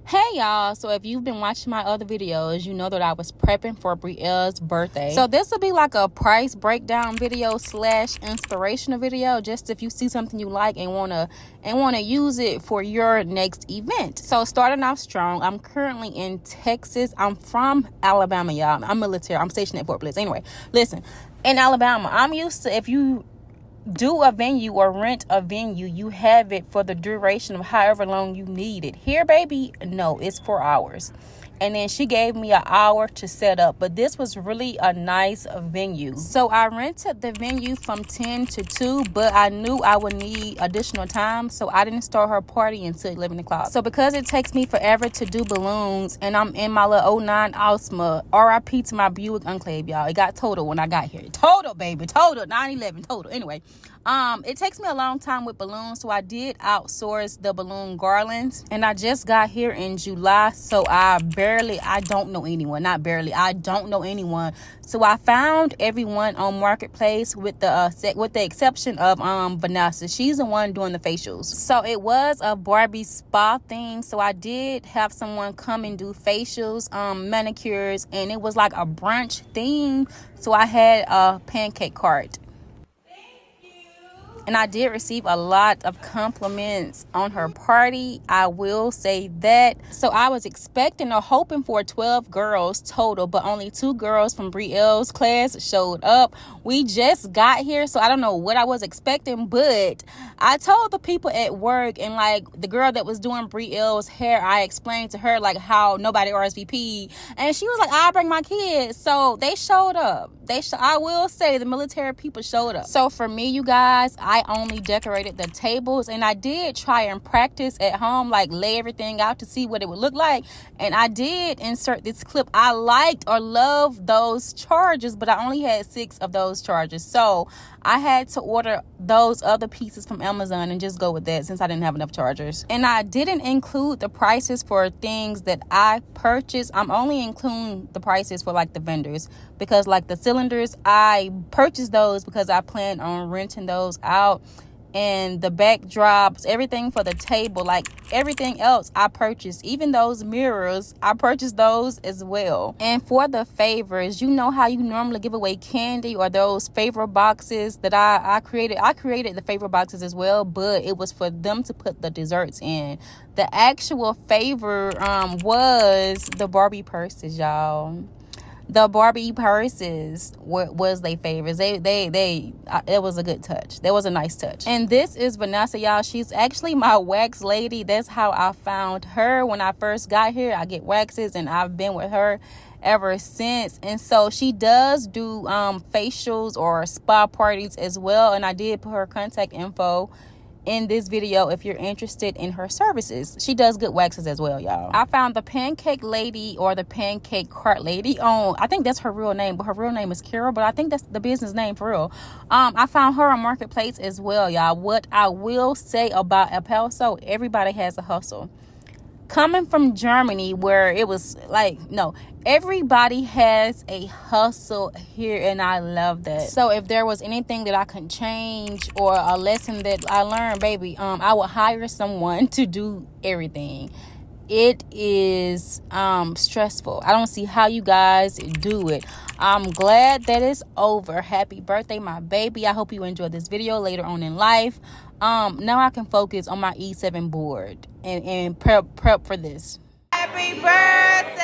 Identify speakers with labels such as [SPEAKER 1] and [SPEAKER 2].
[SPEAKER 1] Hey y'all, so if you've been watching my other videos, you know that I was prepping for Brielle's birthday. So this will be like a price breakdown video slash inspirational video, just if you see something you like and wanna use it for your next event. So starting off strong, I'm currently in Texas. I'm from Alabama, y'all. I'm military. I'm stationed at Fort Bliss. Anyway, listen, in Alabama, I'm used to, if you do a venue or rent a venue, you have it for the duration of however long you need it. Here, baby, no, it's 4 hours. And then she gave me an hour to set up, but this was really a nice venue. So I rented the venue from 10 to 2, but I knew I would need additional time, so I didn't start her party until 11 o'clock. So because it takes me forever to do balloons, and I'm in my little 09 Altima, RIP to my Buick Enclave, y'all. It got total when I got here. Total, baby, total, 911, total. Anyway, it takes me a long time with balloons, so I did outsource the balloon garlands, and I just got here in July, so I don't know anyone. I don't know anyone. So I found everyone on Marketplace with the exception of Vanessa. She's the one doing the facials. So it was a Barbie Spa thing, so I did have someone come and do facials, manicures, and it was like a brunch theme, so I had a pancake cart. And I did receive a lot of compliments on her party, I will say that. So I was expecting or hoping for 12 girls total, but only 2 girls from Brielle's class showed up. We just got here, so I don't know what I was expecting, but I told the people at work, and like the girl that was doing Brielle's hair, I explained to her like how nobody RSVP, and she was like, I'll bring my kids. So they showed up. I will say the military people showed up. So for me, you guys, I only decorated the tables, and I did try and practice at home, like lay everything out to see what it would look like. And I did insert this clip. I liked or loved those chargers, but I only had 6 of those chargers. So I had to order those other pieces from Amazon and just go with that since I didn't have enough chargers. And I didn't include the prices for things that I purchased. I'm only including the prices for like the vendors, because like the cylinders, I purchased those because I plan on renting those out. And the backdrops, everything for the table, like everything else I purchased. Even those mirrors, I purchased those as well. And for the favors, you know how you normally give away candy or those favor boxes that I created. I created the favor boxes as well, but it was for them to put the desserts in. The actual favor was the Barbie purses, y'all. The Barbie purses was their favorites. It was a good touch. That was a nice touch. And this is Vanessa, y'all. She's actually my wax lady. That's how I found her when I first got here. I get waxes, and I've been with her ever since. And so she does do facials or spa parties as well. And I did put her contact info in this video if you're interested in her services. She does good waxes as well, y'all. I found the pancake lady or the pancake cart lady on, I think that's her real name, but her real name is Carol, but I think that's the business name for real. I found her on Marketplace as well, y'all. What I will say about El Paso, everybody has a hustle. Coming from Germany, where it was like, no, everybody has a hustle here, and I love that. So if there was anything that I could change or a lesson that I learned, baby, I would hire someone to do everything. It is stressful. I don't see how you guys do it. I'm glad that it's over. Happy birthday, my baby. I hope you enjoyed this video later on in life. Now I can focus on my E7 board and prep for this. Happy birthday!